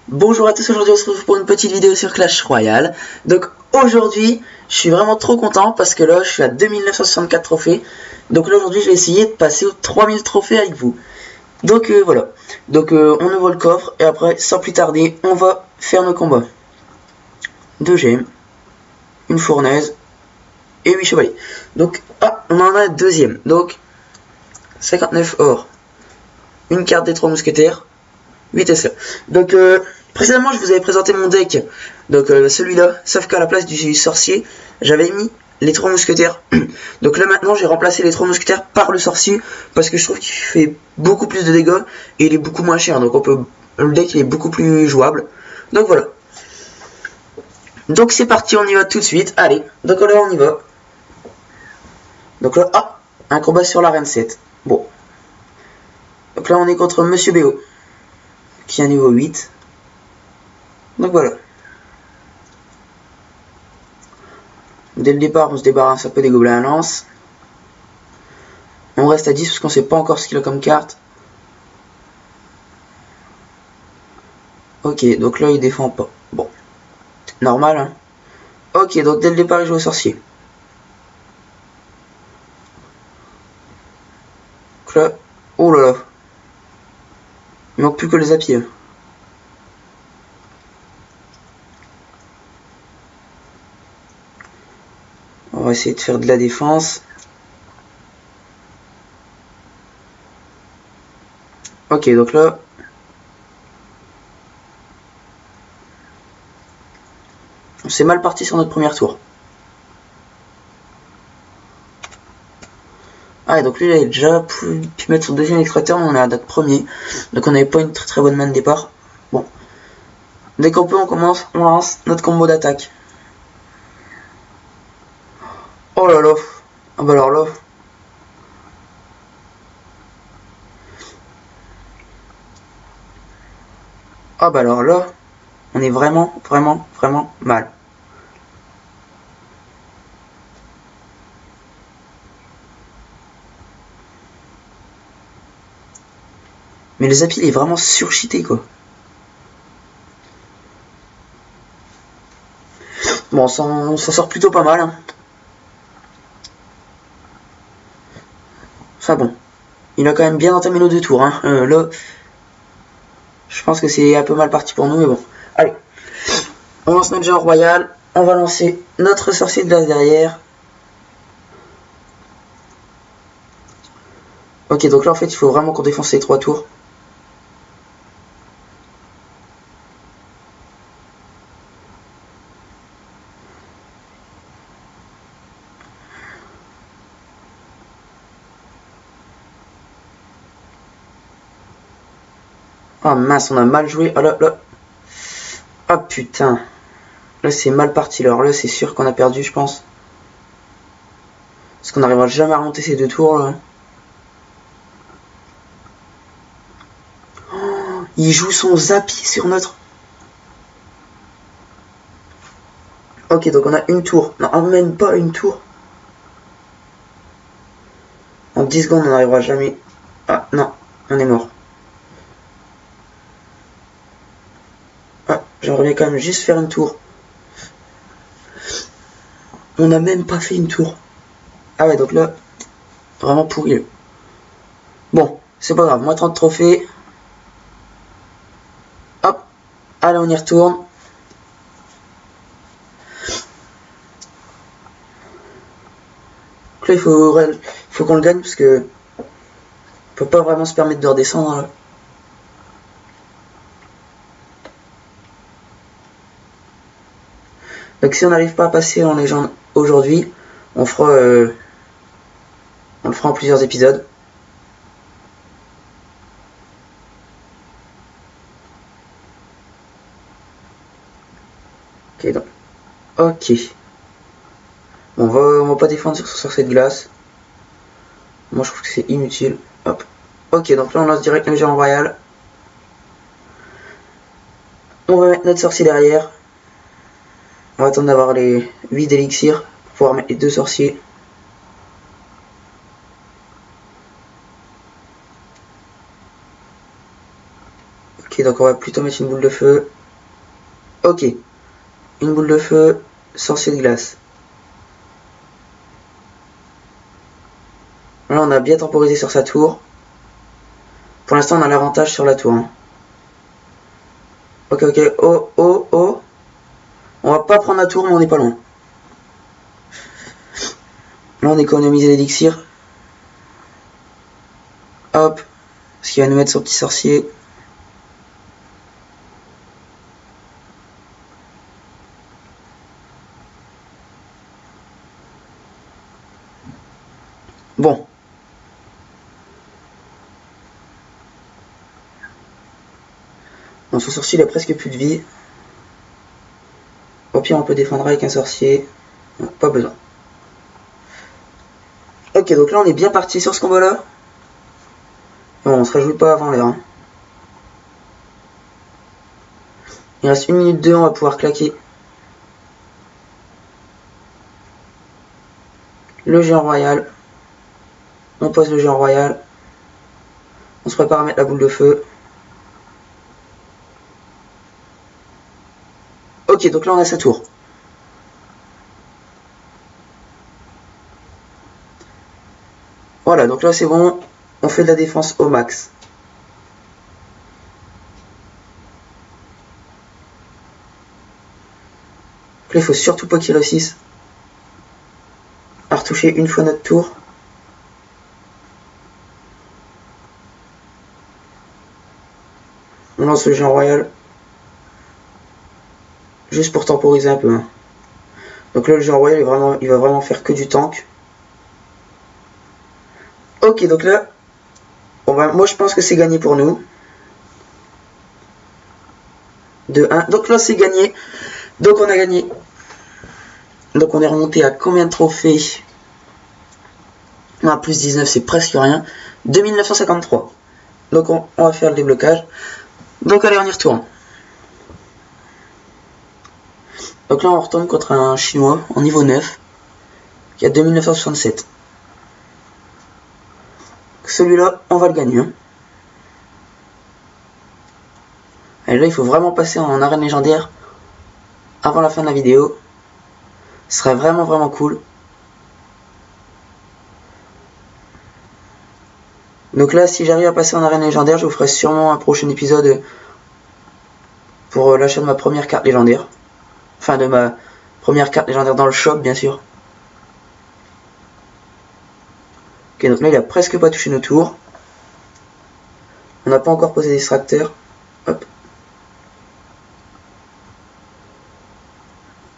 Bonjour à tous, aujourd'hui on se retrouve pour une petite vidéo sur Clash Royale. Donc aujourd'hui, je suis vraiment trop content parce que là je suis à 2964 trophées. Donc là aujourd'hui je vais essayer de passer aux 3000 trophées avec vous. Donc voilà, donc on ouvre le coffre et après sans plus tarder on va faire nos combats. 2 gemmes, une fournaise et 8 chevaliers. Donc on en a un deuxième, donc 59 or, une carte des 3 mousquetaires, 8 SE. Donc précédemment je vous avais présenté mon deck, donc celui-là, sauf qu'à la place du sorcier, j'avais mis les 3 mousquetaires. Donc là maintenant j'ai remplacé les 3 mousquetaires par le sorcier, parce que je trouve qu'il fait beaucoup plus de dégâts, et il est beaucoup moins cher, donc le deck il est beaucoup plus jouable. Donc voilà. Donc c'est parti, on y va tout de suite, allez, donc là on y va. Donc là, un combat sur l'arène 7. Bon. Donc là on est contre Monsieur BO, qui est à niveau 8. Donc voilà. Dès le départ, on se débarrasse un peu des gobelins à lance. On reste à 10 parce qu'on sait pas encore ce qu'il a comme carte. Ok, donc là il défend pas. Bon, normal hein. Ok, donc dès le départ il joue au sorcier. Donc là, oh là là. Il manque plus que les appuis. On va essayer de faire de la défense. Ok, donc là... on s'est mal parti sur notre premier tour. Ah, et donc lui, il a déjà pu mettre son deuxième extracteur, mais on est à notre premier. Donc on n'avait pas une très bonne main de départ. Bon. Dès qu'on peut, on commence, on lance notre combo d'attaque. Oh là là. Ah bah alors là... ah bah alors là, on est vraiment mal. Mais le Zappy il est vraiment surcheaté quoi. Bon, on s'en sort plutôt pas mal. Hein. Enfin bon, il a quand même bien entamé nos 2 tours. Hein. Là, je pense que c'est un peu mal parti pour nous, mais bon. Allez, on lance notre genre royal. On va lancer notre sorcier de glace derrière. Ok, donc là en fait il faut vraiment qu'on défonce les 3 tours. Oh mince, on a mal joué. Oh là là. Oh putain. Là c'est mal parti. Alors là c'est sûr qu'on a perdu je pense. Parce qu'on n'arrivera jamais à remonter ces 2 tours là. Oh, il joue son Zappy sur notre... ok, donc on a une tour. Non, même pas une tour. En 10 secondes, on n'arrivera jamais. Ah, non, on est mort. Ah, j'aimerais bien quand même juste faire une tour. On n'a même pas fait une tour. Ah ouais, donc là, vraiment pourri. Bon, c'est pas grave, moins 30 trophées. Hop, allez, on y retourne. Donc là, il faut qu'on le gagne parce que on peut pas vraiment se permettre de redescendre là. Donc si on n'arrive pas à passer en légende aujourd'hui, on le fera en plusieurs épisodes. Ok, donc. Ok. Bon, on va pas défendre sur cette glace. Moi je trouve que c'est inutile. Hop. Ok, donc là on lance direct le géant royal. On va mettre notre sorcier derrière. On va attendre d'avoir les 8 d'élixirs pour pouvoir mettre les 2 sorciers. Ok, Ok, donc on va plutôt mettre une boule de feu. Ok. Une boule de feu, sorcier de glace. Là, on a bien temporisé sur sa tour. Pour l'instant, on a l'avantage sur la tour. Hein. Ok, ok. Oh, oh, oh. On va pas prendre la tour, mais on n'est pas loin. Là, on économise l'élixir. Hop. Parce qu'il va nous mettre son petit sorcier. Bon. Bon, son sorcier, il a presque plus de vie. Au pire, on peut défendre avec un sorcier. Non, pas besoin. Ok, donc là, on est bien parti sur ce combat-là. Bon, on se réjouit pas avant l'heure. Hein. Il reste 1 minute 2, on va pouvoir claquer. Le géant royal. On pose le géant royal. On se prépare à mettre la boule de feu. Ok, donc là on a sa tour. Voilà, donc là c'est bon. On fait de la défense au max. Donc là il faut surtout pas qu'il réussisse à retoucher une fois notre tour. On lance le géant royal. Juste pour temporiser un peu. Hein. Donc là le géant royal il va vraiment faire que du tank. Ok, donc là, moi je pense que c'est gagné pour nous. De 1. Donc là c'est gagné. Donc on a gagné. Donc on est remonté à combien de trophées? Non, plus 19 c'est presque rien. 2953. Donc on va faire le déblocage. Donc allez on y retourne. Donc là on retourne contre un chinois en niveau 9 qui a 2967. Celui-là on va le gagner. Hein. Et là il faut vraiment passer en arène légendaire avant la fin de la vidéo. Ce serait vraiment cool. Donc là si j'arrive à passer en arène légendaire, je vous ferai sûrement un prochain épisode pour l'achat de ma première carte légendaire. Enfin de ma première carte légendaire dans le shop bien sûr. Ok, donc là il a presque pas touché nos tours. On n'a pas encore posé d'extracteur. Hop.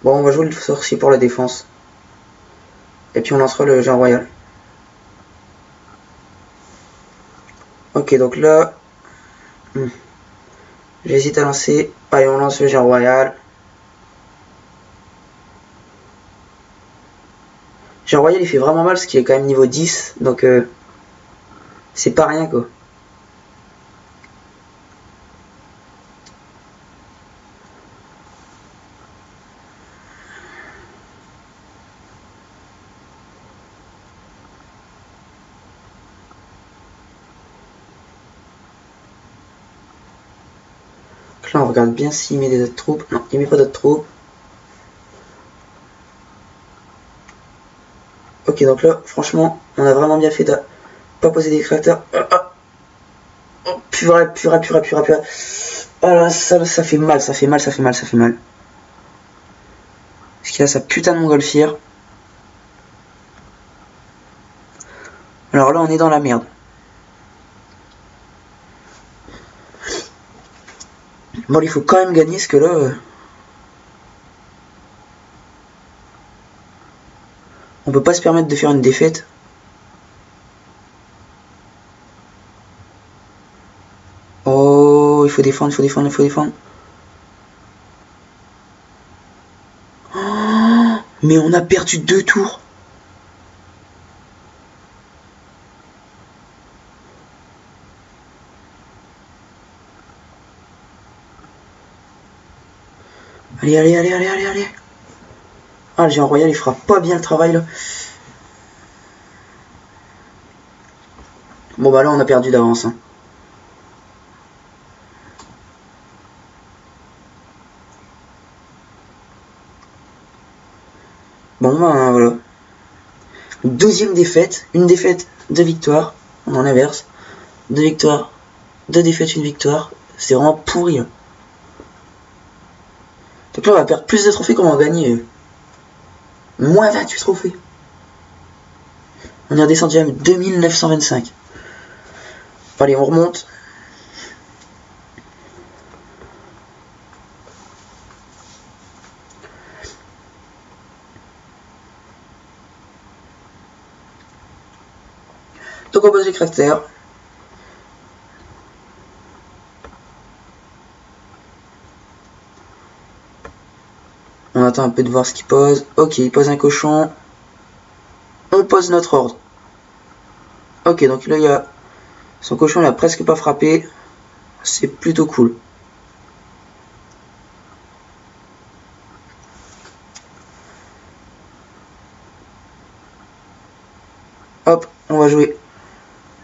Bon, on va jouer le sorcier pour la défense. Et puis on lancera le géant royal. Ok, donc là... J'hésite à lancer. Allez, on lance le géant royal. Géant royal, il fait vraiment mal, parce qu'il est quand même niveau 10. Donc, c'est pas rien, quoi. Là on regarde bien s'il met des autres troupes. Non, il met pas d'autres troupes. Ok, donc là, franchement, on a vraiment bien fait de pas poser des créateurs. Oh, purée. Oh là, ça fait mal. Parce qu'il a sa putain de montgolfière. Alors là, on est dans la merde. Bon, il faut quand même gagner, ce que là... on peut pas se permettre de faire une défaite. Oh, il faut défendre. Oh, mais on a perdu 2 tours. Allez. Ah, le géant royal, il fera pas bien le travail, là. Bon, bah là, on a perdu d'avance. Hein. Bon, ben voilà. 12e défaite, une défaite, 2 victoires. On en inverse. 2 victoires, 2 défaites, une victoire. C'est vraiment pourri. Hein. Donc là, on va perdre plus de trophées qu'on va en gagner. Moins 28 trophées. On est redescendu à 2925. Allez, on remonte. Donc on pose les caractères. On attend un peu de voir ce qu'il pose. Ok, il pose un cochon. On pose notre ordre. Ok, donc là il y a... Son cochon il a presque pas frappé. C'est plutôt cool. Hop, on va jouer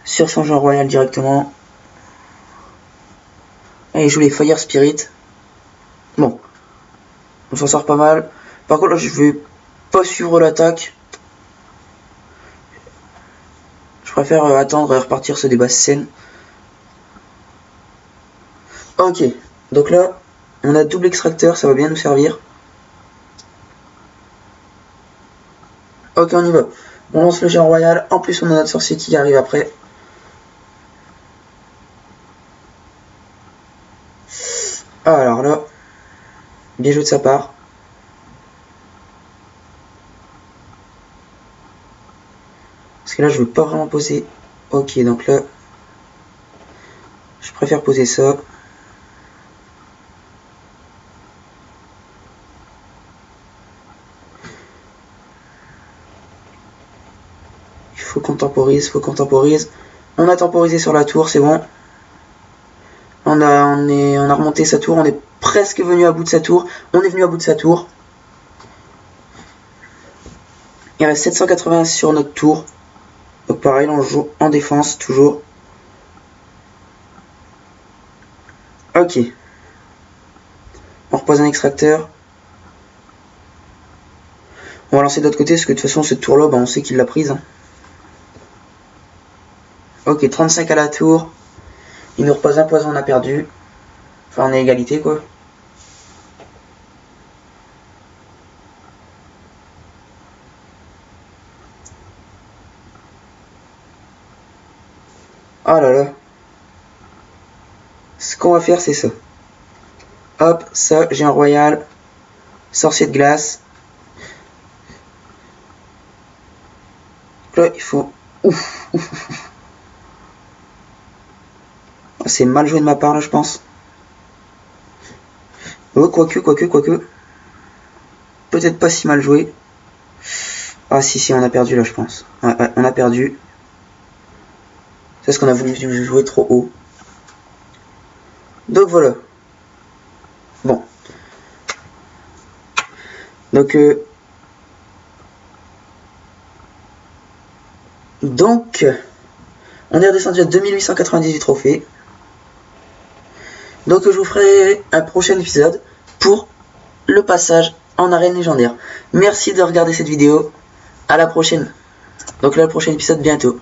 sur son genre royal directement. Et il joue les Fire Spirit. Bon, on s'en sort pas mal. Par contre là je vais pas suivre l'attaque. Je préfère attendre et repartir sur des basses scènes. Ok, donc là on a double extracteur, ça va bien nous servir. Ok, on y va. On lance le géant royal. En plus, on a notre sorcier qui arrive après. Alors là, bien joué de sa part. Parce que là, je veux pas vraiment poser. Ok, donc là, je préfère poser ça. Il faut qu'on temporise, On a temporisé sur la tour, c'est bon. On a remonté sa tour, on est presque venu à bout de sa tour. On est venu à bout de sa tour. Il reste 780 sur notre tour. Donc pareil, on joue en défense toujours. Ok. On repose un extracteur. On va lancer de l'autre côté parce que de toute façon cette tour là, on sait qu'il l'a prise. Hein. Ok, 35 à la tour. Il nous repose un poison, on a perdu. Enfin, on est égalité quoi. Oh là là. Ce qu'on va faire, c'est ça. Hop, ça, j'ai un royal. Sorcier de glace. Là, il faut... Ouf, ouf, ouf. C'est mal joué de ma part, là, je pense. Oh, quoique. Peut-être pas si mal joué. Ah, si, on a perdu, là, je pense. Ouais, on a perdu. C'est parce qu'on a voulu jouer trop haut. Donc, voilà. Bon. Donc, on est redescendu à 2898 trophées. Donc je vous ferai un prochain épisode pour le passage en arène légendaire. Merci de regarder cette vidéo. À la prochaine. Donc là, le prochain épisode bientôt.